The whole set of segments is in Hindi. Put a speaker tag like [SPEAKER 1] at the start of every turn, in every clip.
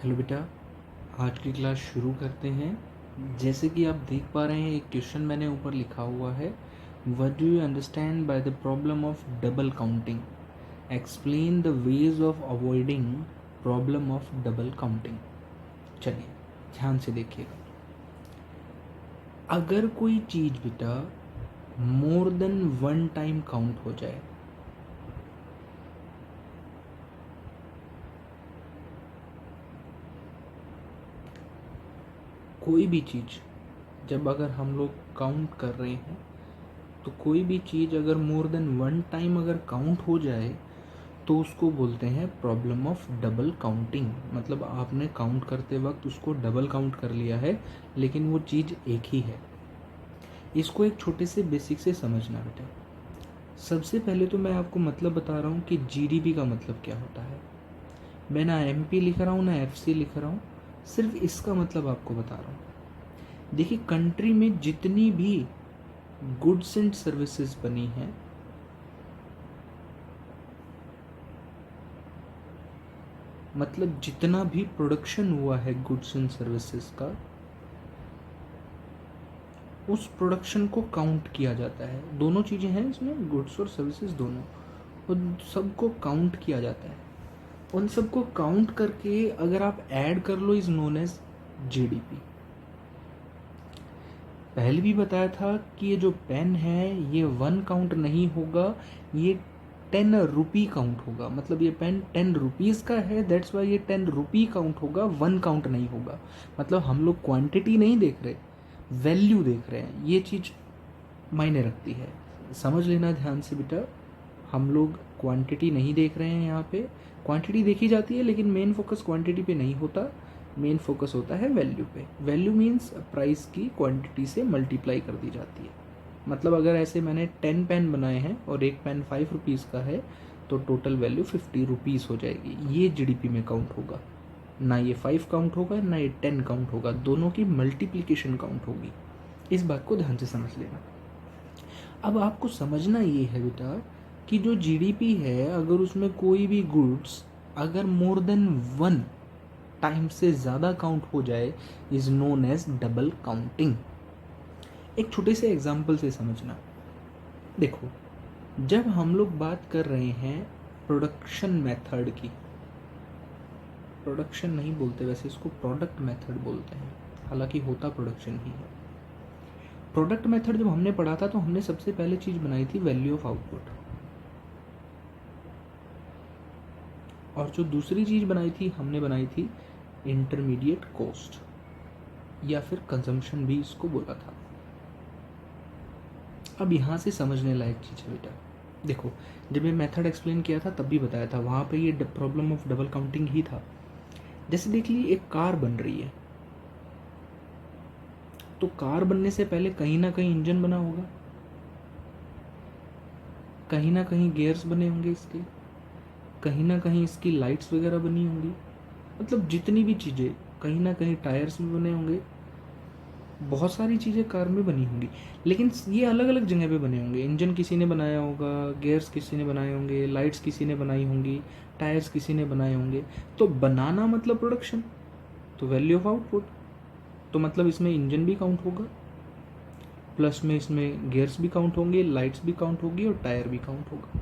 [SPEAKER 1] हेलो बेटा, आज की क्लास शुरू करते हैं। जैसे कि आप देख पा रहे हैं, एक क्वेश्चन मैंने ऊपर लिखा हुआ है, what do you understand by the problem of double counting, explain the ways of avoiding problem of double counting. चलिए ध्यान से देखिएगा। अगर कोई चीज़ बेटा मोर देन वन टाइम काउंट हो जाए, कोई भी चीज़ जब अगर हम लोग काउंट कर रहे हैं, तो कोई भी चीज़ अगर मोर देन वन टाइम अगर काउंट हो जाए तो उसको बोलते हैं प्रॉब्लम ऑफ डबल काउंटिंग। मतलब आपने काउंट करते वक्त उसको डबल काउंट कर लिया है, लेकिन वो चीज़ एक ही है। इसको एक छोटे से बेसिक से समझना बेटा। सबसे पहले तो मैं आपको मतलब बता रहा हूँ कि जीडीपी का मतलब क्या होता है। मैं ना एमपी लिख रहा हूँ ना एफसी लिख रहा हूँ, सिर्फ इसका मतलब आपको बता रहा हूँ। देखिए, कंट्री में जितनी भी गुड्स एंड सर्विसेज बनी हैं, मतलब जितना भी प्रोडक्शन हुआ है गुड्स एंड सर्विसेज का, उस प्रोडक्शन को काउंट किया जाता है। दोनों चीज़ें हैं इसमें, गुड्स और सर्विसेज दोनों, उन सबको काउंट किया जाता है। उन सबको काउंट करके अगर आप ऐड कर लो, इज नोन एज जीडीपी। पहले भी बताया था कि ये जो पेन है ये वन काउंट नहीं होगा, ये 10 रुपी काउंट होगा। मतलब ये पेन 10 रुपीज़ का है, दैट्स वाई ये 10 रुपी काउंट होगा, वन काउंट नहीं होगा। मतलब हम लोग क्वांटिटी नहीं देख रहे, वैल्यू देख रहे हैं। ये चीज़ मायने रखती है, समझ लेना ध्यान से बेटा। हम लोग क्वांटिटी नहीं देख रहे हैं यहाँ पे। क्वांटिटी देखी जाती है, लेकिन मेन फोकस क्वांटिटी पे नहीं होता, मेन फोकस होता है वैल्यू पे। वैल्यू मीन्स प्राइस की क्वांटिटी से मल्टीप्लाई कर दी जाती है। मतलब अगर ऐसे मैंने 10 पेन बनाए हैं और एक पेन 5 रुपीज़ का है, तो टोटल वैल्यू 50 रुपीज़ हो जाएगी। ये जीडीपी में काउंट होगा, ना ये 5 काउंट होगा ना ये 10 काउंट होगा, दोनों की मल्टीप्लिकेशन काउंट होगी। इस बात को ध्यान से समझ लेना। अब आपको समझना ये है बेटा कि जो जीडीपी है, अगर उसमें कोई भी गुड्स अगर मोर देन वन टाइम से ज़्यादा काउंट हो जाए, is known as double counting. एक छोटे से एग्जाम्पल से समझना। देखो, जब हम लोग बात कर रहे हैं प्रोडक्शन मेथड की, प्रोडक्शन नहीं बोलते वैसे, इसको प्रोडक्ट मेथड बोलते हैं, हालांकि होता प्रोडक्शन ही है। प्रोडक्ट मेथड जब हमने पढ़ा था तो हमने सबसे पहले चीज़ बनाई थी वैल्यू ऑफ आउटपुट, और जो दूसरी चीज़ बनाई थी हमने बनाई थी इंटरमीडिएट कॉस्ट, या फिर कंजम्पशन भी इसको बोला था। अब यहाँ से समझने लायक चीज़ है बेटा। देखो, जब ये मेथड एक्सप्लेन किया था तब भी बताया था, वहाँ पे ये प्रॉब्लम ऑफ डबल काउंटिंग ही था। जैसे देख ली, एक कार बन रही है, तो कार बनने से पहले कहीं ना कहीं इंजन बना होगा, कहीं ना कहीं गियर्स बने होंगे इसके, कहीं ना कहीं इसकी लाइट्स वगैरह बनी होंगी। मतलब जितनी भी चीज़ें, कहीं ना कहीं टायर्स भी बने होंगे, बहुत सारी चीज़ें कार में बनी होंगी। लेकिन ये अलग अलग जगह पे बने होंगे। इंजन किसी ने बनाया होगा, गियर्स किसी ने बनाए होंगे, लाइट्स किसी ने बनाई होंगी, टायर्स किसी ने बनाए होंगे। तो बनाना मतलब प्रोडक्शन, तो वैल्यू ऑफ आउटपुट। तो मतलब इसमें इंजन भी काउंट होगा, प्लस में इसमें गियर्स भी काउंट होंगे, लाइट्स भी काउंट होगी और टायर भी काउंट होगा।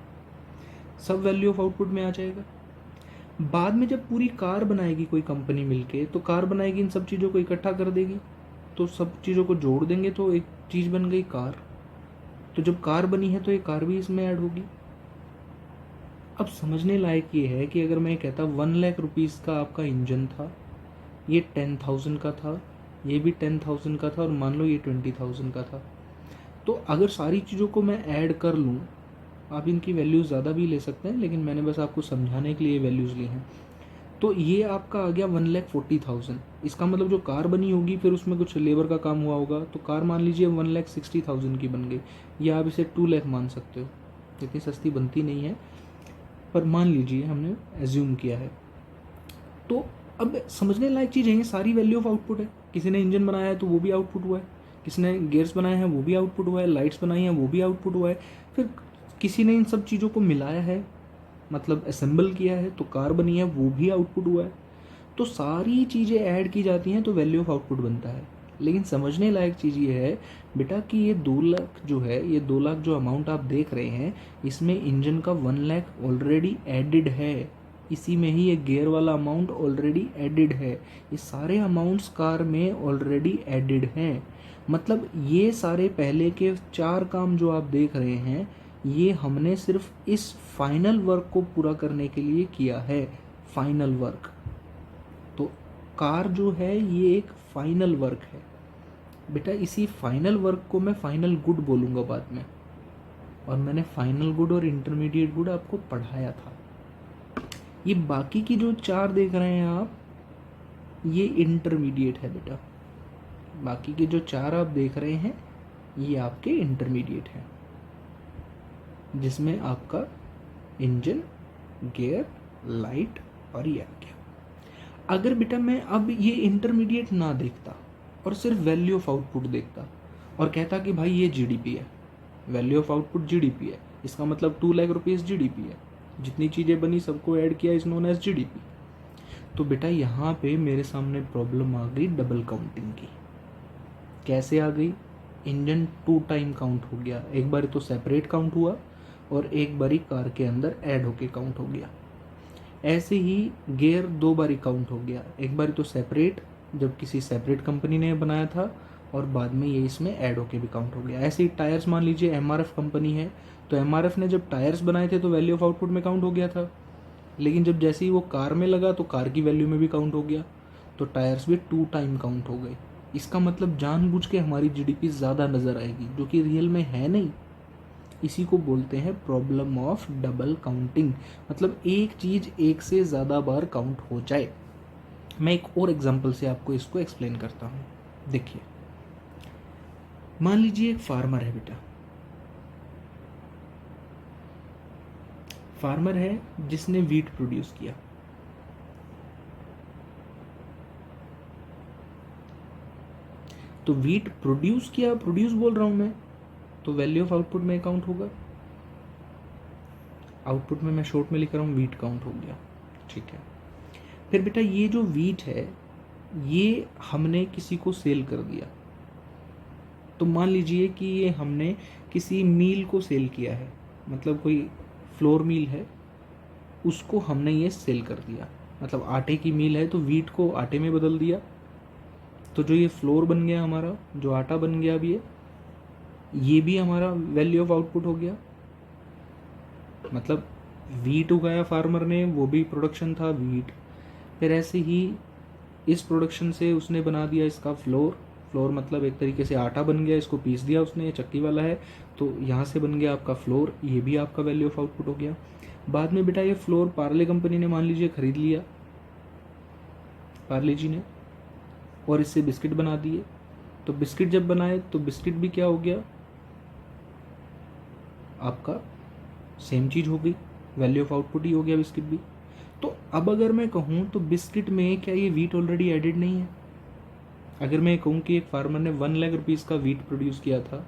[SPEAKER 1] सब वैल्यू ऑफ आउटपुट में आ जाएगा। बाद में जब पूरी कार बनाएगी कोई कंपनी मिलके, तो कार बनाएगी, इन सब चीज़ों को इकट्ठा कर देगी, तो सब चीज़ों को जोड़ देंगे तो एक चीज़ बन गई कार। तो जब कार बनी है तो ये कार भी इसमें ऐड होगी। अब समझने लायक ये है कि अगर मैं कहता 1,00,000 रुपीज़ का आपका इंजन था, ये 10,000 का था, ये भी 10,000 का था, और मान लो ये 20,000 का था, तो अगर सारी चीज़ों को मैं ऐड कर लूँ, आप इनकी वैल्यूज़ ज़्यादा भी ले सकते हैं, लेकिन मैंने बस आपको समझाने के लिए वैल्यूज़ ली हैं। तो ये आपका आ गया 1,40,000। इसका मतलब जो कार बनी होगी, फिर उसमें कुछ लेबर का काम हुआ होगा, तो कार मान लीजिए 1,60,000 की बन गई, या आप इसे 2,00,000 मान सकते हो। इतनी सस्ती बनती नहीं है, पर मान लीजिए हमने एज्यूम किया है। तो अब समझने लायक चीज़ है, ये सारी वैल्यू ऑफ आउटपुट है। किसी ने इंजन बनाया है तो वो भी आउटपुट हुआ है, किसी ने गियर्स बनाए हैं वो भी आउटपुट हुआ है, लाइट्स बनाई हैं वो भी आउटपुट हुआ है, फिर किसी ने इन सब चीज़ों को मिलाया है, मतलब असेंबल किया है, तो कार बनी है, वो भी आउटपुट हुआ है। तो सारी चीज़ें ऐड की जाती हैं तो वैल्यू ऑफ आउटपुट बनता है। लेकिन समझने लायक चीज़ ये है बेटा कि ये 2 लाख जो है, ये 2 लाख जो अमाउंट आप देख रहे हैं, इसमें इंजन का 1 लाख ऑलरेडी एडिड है। इसी में ही ये गियर वाला अमाउंट ऑलरेडी एडिड है। ये सारे अमाउंट्स कार में ऑलरेडी एडिड हैं। मतलब ये सारे पहले के 4 काम जो आप देख रहे हैं, ये हमने सिर्फ इस फाइनल वर्क को पूरा करने के लिए किया है। फाइनल वर्क, तो कार जो है ये एक फाइनल वर्क है बेटा। इसी फाइनल वर्क को मैं फाइनल गुड बोलूँगा बाद में, और मैंने फाइनल गुड और इंटरमीडिएट गुड आपको पढ़ाया था। ये बाकी की जो 4 देख रहे हैं आप, ये इंटरमीडिएट है बेटा। बाकी के जो 4 आप देख रहे हैं, ये आपके इंटरमीडिएट हैं, जिसमें आपका इंजन, गियर, लाइट और ये आ गया। अगर बेटा मैं अब ये इंटरमीडिएट ना देखता और सिर्फ वैल्यू ऑफ आउटपुट देखता और कहता कि भाई ये जीडीपी है, वैल्यू ऑफ आउटपुट जीडीपी है, इसका मतलब 2 लाख रुपीज़ जीडीपी है, जितनी चीज़ें बनी सबको ऐड किया इज नोन एज जीडीपी। तो बेटा यहाँ पे मेरे सामने प्रॉब्लम आ गई डबल काउंटिंग की। कैसे आ गई? इंजन 2 टाइम काउंट हो गया, एक बार तो सेपरेट काउंट हुआ और एक बारी कार के अंदर ऐड होके काउंट हो गया। ऐसे ही गियर 2 बारी काउंट हो गया, एक बारी तो सेपरेट जब किसी सेपरेट कंपनी ने बनाया था, और बाद में ये इसमें ऐड होके भी काउंट हो गया। ऐसे ही टायर्स, मान लीजिए एमआरएफ कंपनी है, तो एमआरएफ ने जब टायर्स बनाए थे तो वैल्यू ऑफ आउटपुट में काउंट हो गया था, लेकिन जब जैसे ही वो कार में लगा तो कार की वैल्यू में भी काउंट हो गया, तो टायर्स भी 2 टाइम काउंट हो गए। इसका मतलब जानबूझ के हमारी जीडीपी ज़्यादा नज़र आएगी, जो कि रियल में है नहीं। इसी को बोलते हैं प्रॉब्लम ऑफ डबल काउंटिंग, मतलब एक चीज़ एक से ज़्यादा बार काउंट हो जाए। मैं एक और एग्जांपल से आपको इसको एक्सप्लेन करता हूँ। देखिए, मान लीजिए एक फार्मर है बेटा, फार्मर है जिसने वीट प्रोड्यूस किया। तो वीट प्रोड्यूस किया, प्रोड्यूस बोल रहा हूं मैं, तो वैल्यू ऑफ आउटपुट में काउंट होगा। आउटपुट में मैं शॉर्ट में लिख रहा हूँ, वीट काउंट हो गया, ठीक है। फिर बेटा ये जो वीट है, ये हमने किसी को सेल कर दिया। तो मान लीजिए कि ये हमने किसी मील को सेल किया है, मतलब कोई फ्लोर मील है, उसको हमने ये सेल कर दिया। मतलब आटे की मील है तो वीट को आटे में बदल दिया, तो जो ये फ्लोर बन गया हमारा, जो आटा बन गया अब ये भी हमारा वैल्यू ऑफ आउटपुट हो गया। मतलब वीट उगाया फार्मर ने, वो भी प्रोडक्शन था वीट। फिर ऐसे ही इस प्रोडक्शन से उसने बना दिया इसका फ्लोर। फ्लोर मतलब एक तरीके से आटा बन गया, इसको पीस दिया उसने, चक्की वाला है, तो यहाँ से बन गया आपका फ्लोर, ये भी आपका वैल्यू ऑफ आउटपुट हो गया। बाद में बेटा ये फ्लोर पार्ले कंपनी ने मान लीजिए खरीद लिया, पार्ले जी ने, और इससे बिस्किट बना दिए। तो बिस्किट जब बनाए तो बिस्किट भी क्या हो गया आपका, सेम चीज़ हो गई, वैल्यू ऑफ आउटपुट ही हो गया बिस्किट भी। तो अब अगर मैं कहूँ तो बिस्किट में क्या ये वीट ऑलरेडी एडिड नहीं है? अगर मैं कहूँ कि एक फार्मर ने 1 लाख रुपीज़ का वीट प्रोड्यूस किया था,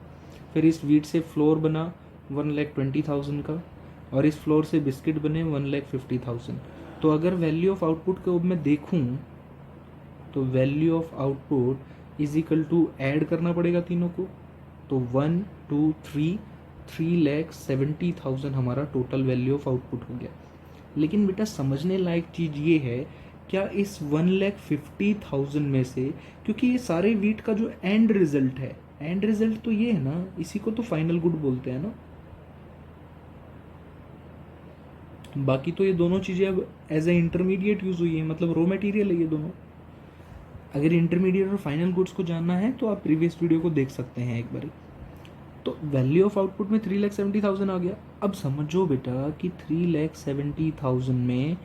[SPEAKER 1] फिर इस वीट से फ्लोर बना 1,20,000 का, और इस फ्लोर से बिस्किट बने 1,50,000। तो अगर वैल्यू ऑफ आउटपुट को मैं देखूँ तो value of output is equal to add करना पड़ेगा तीनों को, तो 1 2 3,70,000 हमारा टोटल वैल्यू ऑफ आउटपुट हो गया। लेकिन बेटा समझने लायक चीज़ ये है, क्या इस 1,50,000 में से, क्योंकि ये सारे वीट का जो एंड रिजल्ट है, एंड रिजल्ट तो ये है ना, इसी को तो फाइनल गुड बोलते हैं ना। बाकी तो ये दोनों चीज़ें अब एज ए इंटरमीडिएट यूज हुई है, मतलब रॉ मटेरियल है ये दोनों। अगर इंटरमीडिएट और फाइनल गुड्स को जानना है तो आप प्रीवियस वीडियो को देख सकते हैं एक बार। तो वैल्यू ऑफ आउटपुट में 3,70,000 आ गया। अब समझो बेटा कि 3,70,000 में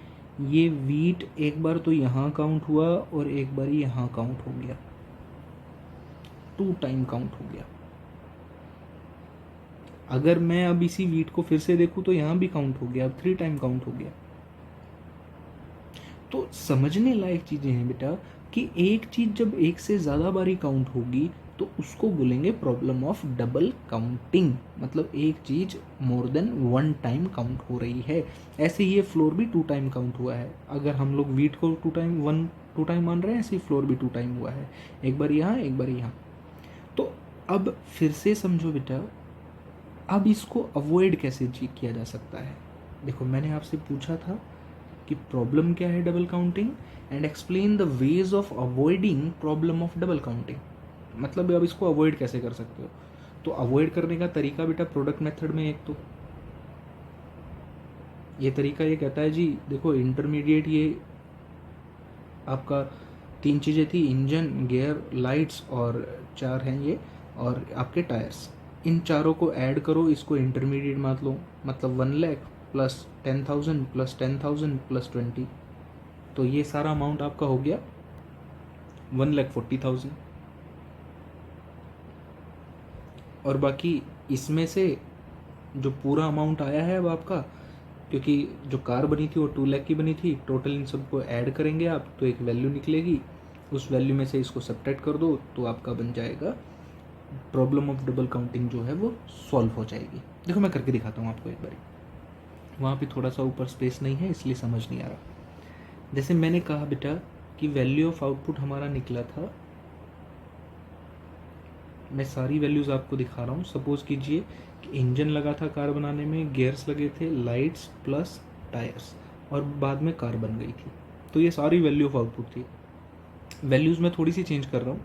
[SPEAKER 1] ये वीट एक बार तो यहाँ काउंट हुआ और एक बार यहाँ काउंट हो गया, 2 टाइम काउंट हो गया। अगर मैं अब इसी वीट को फिर से देखूं तो यहाँ भी काउंट हो गया, अब 3 टाइम काउंट हो गया। तो समझने लायक चीजें हैं बेटा कि एक चीज जब एक से ज्यादा बारी काउंट होगी तो उसको बोलेंगे प्रॉब्लम ऑफ डबल काउंटिंग, मतलब एक चीज़ more than one time count हो रही है। ऐसे ही ये फ्लोर भी 2 टाइम काउंट हुआ है। अगर हम लोग वीट को 2 टाइम मान रहे हैं, ऐसे ही फ्लोर भी 2 टाइम हुआ है, एक बार यहाँ एक बार यहाँ। तो अब फिर से समझो बेटा, अब इसको अवॉइड कैसे किया जा सकता है। देखो मैंने आपसे पूछा था कि प्रॉब्लम क्या है double counting, and explain the ways of avoiding problem of double counting. मतलब अब इसको अवॉइड कैसे कर सकते हो। तो अवॉइड करने का तरीका बेटा प्रोडक्ट मेथड में, एक तो ये तरीका ये कहता है जी देखो इंटरमीडिएट, ये आपका 3 चीज़ें थी, इंजन, गियर, लाइट्स, और 4 हैं ये, और आपके टायर्स। इन चारों को ऐड करो, इसको इंटरमीडिएट मान लो, मतलब 1 लाख प्लस 10,000 प्लस 10,000 प्लस 20, तो ये सारा अमाउंट आपका हो गया 1,40,000। और बाकी इसमें से जो पूरा अमाउंट आया है अब आपका, क्योंकि जो कार बनी थी वो 2 लाख की बनी थी, टोटल इन सबको ऐड करेंगे आप तो एक वैल्यू निकलेगी, उस वैल्यू में से इसको सब्ट्रैक्ट कर दो तो आपका बन जाएगा प्रॉब्लम ऑफ डबल काउंटिंग जो है वो सॉल्व हो जाएगी। देखो मैं करके दिखाता हूँ आपको एक बार, वहाँ पे थोड़ा सा ऊपर स्पेस नहीं है इसलिए समझ नहीं आ रहा। जैसे मैंने कहा बेटा कि वैल्यू ऑफ आउटपुट हमारा निकला था, मैं सारी वैल्यूज़ आपको दिखा रहा हूँ। सपोज कीजिए कि इंजन लगा था कार बनाने में, गियर्स लगे थे, लाइट्स प्लस टायर्स, और बाद में कार बन गई थी। तो ये सारी वैल्यू ऑफ आउटपुट थी। वैल्यूज़ मैं थोड़ी सी चेंज कर रहा हूँ।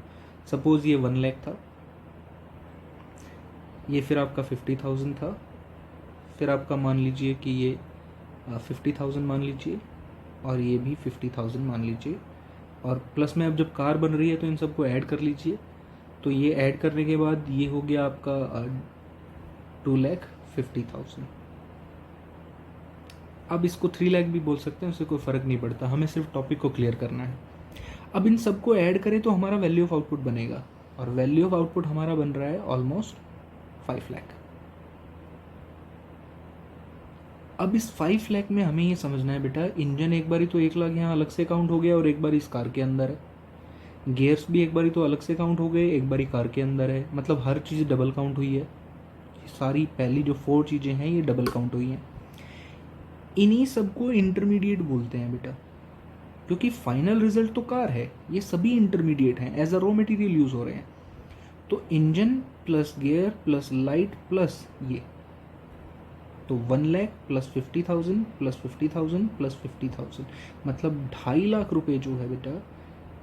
[SPEAKER 1] सपोज ये 1 लाख था, ये फिर आपका 50,000 था, फिर आपका मान लीजिए कि ये 50,000 मान लीजिए, और ये भी 50,000 मान लीजिए, और प्लस में अब जब कार बन रही है तो इन सबको ऐड कर लीजिए। तो ये ऐड करने के बाद ये हो गया आपका 2,50,000। अब इसको 3 लाख भी बोल सकते हैं, उससे कोई फ़र्क नहीं पड़ता, हमें सिर्फ टॉपिक को क्लियर करना है। अब इन सबको ऐड करें तो हमारा वैल्यू ऑफ आउटपुट बनेगा, और वैल्यू ऑफ आउटपुट हमारा बन रहा है ऑलमोस्ट 5 लाख। अब इस 5 लाख में हमें ये समझना है बेटा, इंजन एक बारी तो 1 लाख यहाँ अलग से काउंट हो गया और एक बार इस कार के अंदर है, गियर्स भी एक बारी तो अलग से काउंट हो गए, एक बारी कार के अंदर है, मतलब हर चीज़ डबल काउंट हुई है। सारी पहली जो 4 चीज़ें हैं ये डबल काउंट हुई हैं। इन्हीं सबको इंटरमीडिएट बोलते हैं बेटा, क्योंकि फाइनल रिजल्ट तो कार है, ये सभी इंटरमीडिएट हैं, as a raw material use हो रहे हैं। तो engine plus gear plus light plus ये, तो 1 लाख प्लस 50,000 प्लस 50,000 प्लस 50,000, मतलब 2.5 लाख रुपए जो है बेटा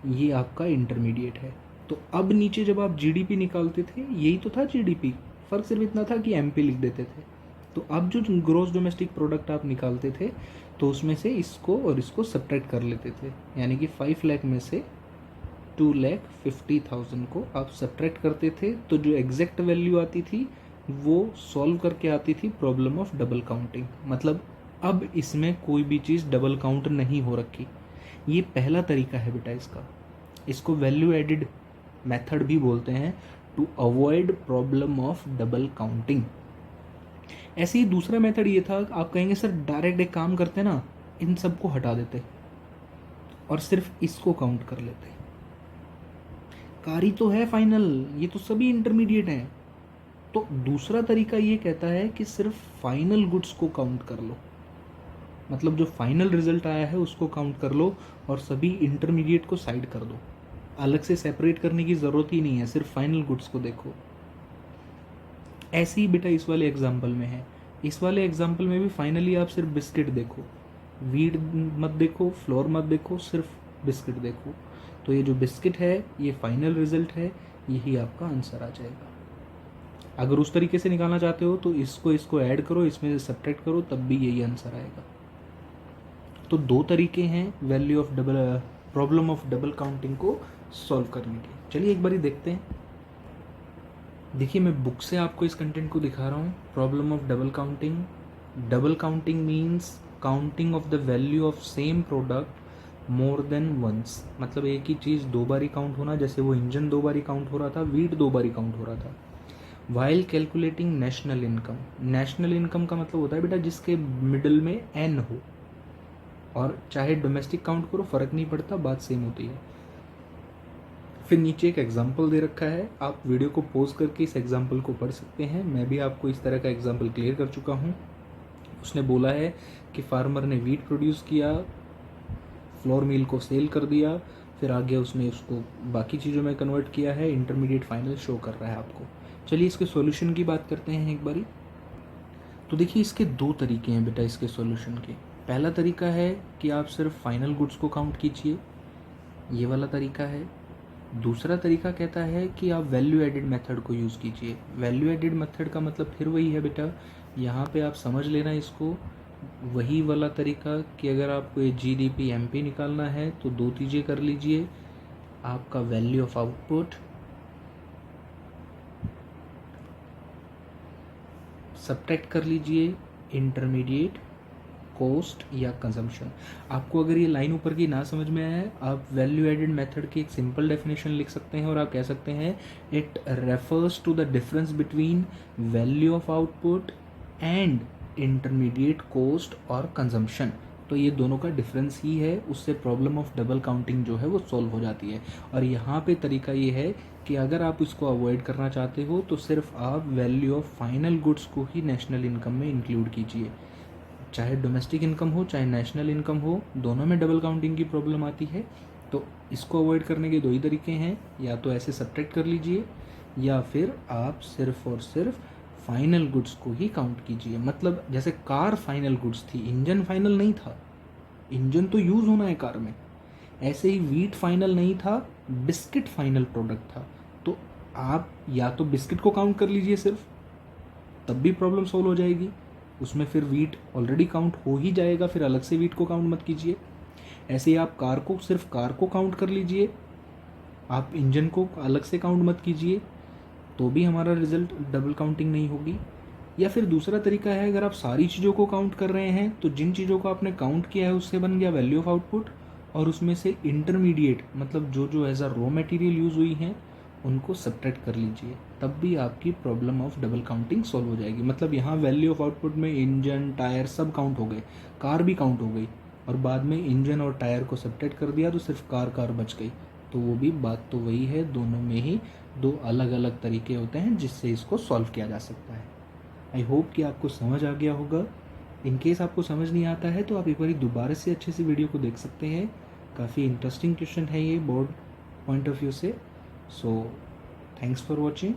[SPEAKER 1] ये आपका इंटरमीडिएट है। तो अब नीचे जब आप जीडीपी निकालते थे यही तो था जीडीपी, फ़र्क सिर्फ इतना था कि एमपी लिख देते थे। तो अब जो ग्रोस डोमेस्टिक प्रोडक्ट आप निकालते थे तो उसमें से इसको और इसको सब्ट्रैक्ट कर लेते थे, यानी कि 5 लाख में से 2,50,000 को आप सब्ट्रैक्ट करते थे, तो जो एग्जैक्ट वैल्यू आती थी वो सॉल्व करके आती थी प्रॉब्लम ऑफ डबल काउंटिंग। मतलब अब इसमें कोई भी चीज़ डबल काउंट नहीं हो रखी। ये पहला तरीका है बेटा इसका, इसको वैल्यू एडिड मेथड भी बोलते हैं, to avoid problem of double counting. ऐसे ही दूसरा मेथड ये था, आप कहेंगे सर डायरेक्ट एक काम करते ना, इन सबको हटा देते और सिर्फ इसको काउंट कर लेते, कारी तो है फाइनल, ये तो सभी इंटरमीडिएट हैं। तो दूसरा तरीका ये कहता है कि सिर्फ फाइनल गुड्स को काउंट कर लो, मतलब जो फाइनल रिजल्ट आया है उसको काउंट कर लो और सभी इंटरमीडिएट को साइड कर दो, अलग से सेपरेट करने की ज़रूरत ही नहीं है, सिर्फ फाइनल गुड्स को देखो। ऐसे ही बेटा इस वाले एग्जाम्पल में है, इस वाले एग्जाम्पल में भी फाइनली आप सिर्फ बिस्किट देखो, वीट मत देखो, फ्लोर मत देखो, सिर्फ बिस्किट देखो। तो ये जो बिस्किट है ये फाइनल रिजल्ट है, यही आपका आंसर आ जाएगा। अगर उस तरीके से निकालना चाहते हो तो इसको ऐड करो, इसमें से सब्ट्रैक्ट करो, तब भी यही आंसर आएगा। तो 2 तरीके हैं value of double problem of double counting को सॉल्व करने के। चलिए एक बारी देखते हैं। देखिए मैं बुक से आपको इस कंटेंट को दिखा रहा हूँ। Problem of double counting, double counting means counting of the value of same product more than once, मतलब एक ही चीज़ 2 बारी काउंट होना, जैसे वो इंजन 2 बारी काउंट हो रहा था, वीट 2 बारी काउंट हो रहा था। While calculating national income, national income का मतलब होता है बेटा जिसके मिडल में एन हो, और चाहे डोमेस्टिक काउंट करो फ़र्क नहीं पड़ता, बात सेम होती है। फिर नीचे एक एग्जाम्पल दे रखा है, आप वीडियो को पॉज करके इस एग्जाम्पल को पढ़ सकते हैं। मैं भी आपको इस तरह का एग्जाम्पल क्लियर कर चुका हूँ। उसने बोला है कि फार्मर ने वीट प्रोड्यूस किया, फ्लोर मिल को सेल कर दिया, फिर आगे उसने उसको बाकी चीज़ों में कन्वर्ट किया है, इंटरमीडिएट फाइनल शो कर रहा है आपको। चलिए इसके सॉल्यूशन की बात करते हैं एक बारी। तो देखिए इसके दो तरीके हैं बेटा इसके सॉल्यूशन के। पहला तरीका है कि आप सिर्फ फाइनल गुड्स को काउंट कीजिए, ये वाला तरीका है। दूसरा तरीका कहता है कि आप वैल्यू एडिड मेथड को यूज़ कीजिए। वैल्यू एडिड मेथड का मतलब फिर वही है बेटा, यहाँ पे आप समझ लेना इसको, वही वाला तरीका कि अगर आपको GDP MP निकालना है तो दो चीज़ें कर लीजिए। आपका वैल्यू ऑफ आउटपुट सब्ट्रैक्ट कर लीजिए इंटरमीडिएट कॉस्ट या कंजम्पशन। आपको अगर ये लाइन ऊपर की ना समझ में आए, आप वैल्यू एडेड मेथड की एक सिंपल डेफिनेशन लिख सकते हैं और आप कह सकते हैं it refers to the difference between value of output and intermediate cost और कंजम्पशन। तो ये दोनों का डिफरेंस ही है, उससे प्रॉब्लम ऑफ डबल काउंटिंग जो है वो सॉल्व हो जाती है। और यहाँ पे तरीका ये है कि अगर आप इसको अवॉइड करना चाहते हो तो सिर्फ आप वैल्यू ऑफ फाइनल गुड्स को ही नेशनल इनकम में इंक्लूड कीजिए। चाहे डोमेस्टिक इनकम हो चाहे नेशनल इनकम हो, दोनों में डबल काउंटिंग की प्रॉब्लम आती है। तो इसको अवॉइड करने के दो ही तरीके हैं, या तो ऐसे सब्ट्रैक्ट कर लीजिए या फिर आप सिर्फ और सिर्फ फाइनल गुड्स को ही काउंट कीजिए। मतलब जैसे कार फाइनल गुड्स थी, इंजन फाइनल नहीं था, इंजन तो यूज़ होना है कार में। ऐसे ही वीट फाइनल नहीं था, बिस्किट फाइनल प्रोडक्ट था। तो आप या तो बिस्किट को काउंट कर लीजिए सिर्फ, तब भी प्रॉब्लम सॉल्व हो जाएगी, उसमें फिर वीट ऑलरेडी काउंट हो ही जाएगा, फिर अलग से वीट को काउंट मत कीजिए। ऐसे ही आप कार को सिर्फ कार को काउंट कर लीजिए, आप इंजन को अलग से काउंट मत कीजिए, तो भी हमारा रिजल्ट डबल काउंटिंग नहीं होगी। या फिर दूसरा तरीका है, अगर आप सारी चीज़ों को काउंट कर रहे हैं तो जिन चीज़ों को आपने काउंट किया है उससे बन गया वैल्यू ऑफ आउटपुट, और उसमें से इंटरमीडिएट मतलब जो जो as a raw material use हुई हैं उनको सब्ट्रैक्ट कर लीजिए, तब भी आपकी problem of double counting solve हो जाएगी। मतलब यहाँ वैल्यू ऑफ आउटपुट में इंजन टायर सब काउंट हो गए, कार भी काउंट हो गई, और बाद में इंजन और टायर को सब्ट्रैक्ट कर दिया तो सिर्फ कार बच गई। तो वो भी बात तो वही है, दोनों में ही दो अलग अलग तरीके होते हैं जिससे इसको सॉल्व किया जा सकता है। आई होप कि आपको समझ आ गया होगा। इन केस आपको समझ नहीं आता है तो आप एक बार दोबारा से अच्छे से वीडियो को देख सकते हैं। काफ़ी इंटरेस्टिंग क्वेश्चन है ये बोर्ड पॉइंट ऑफ व्यू से। So thanks for watching.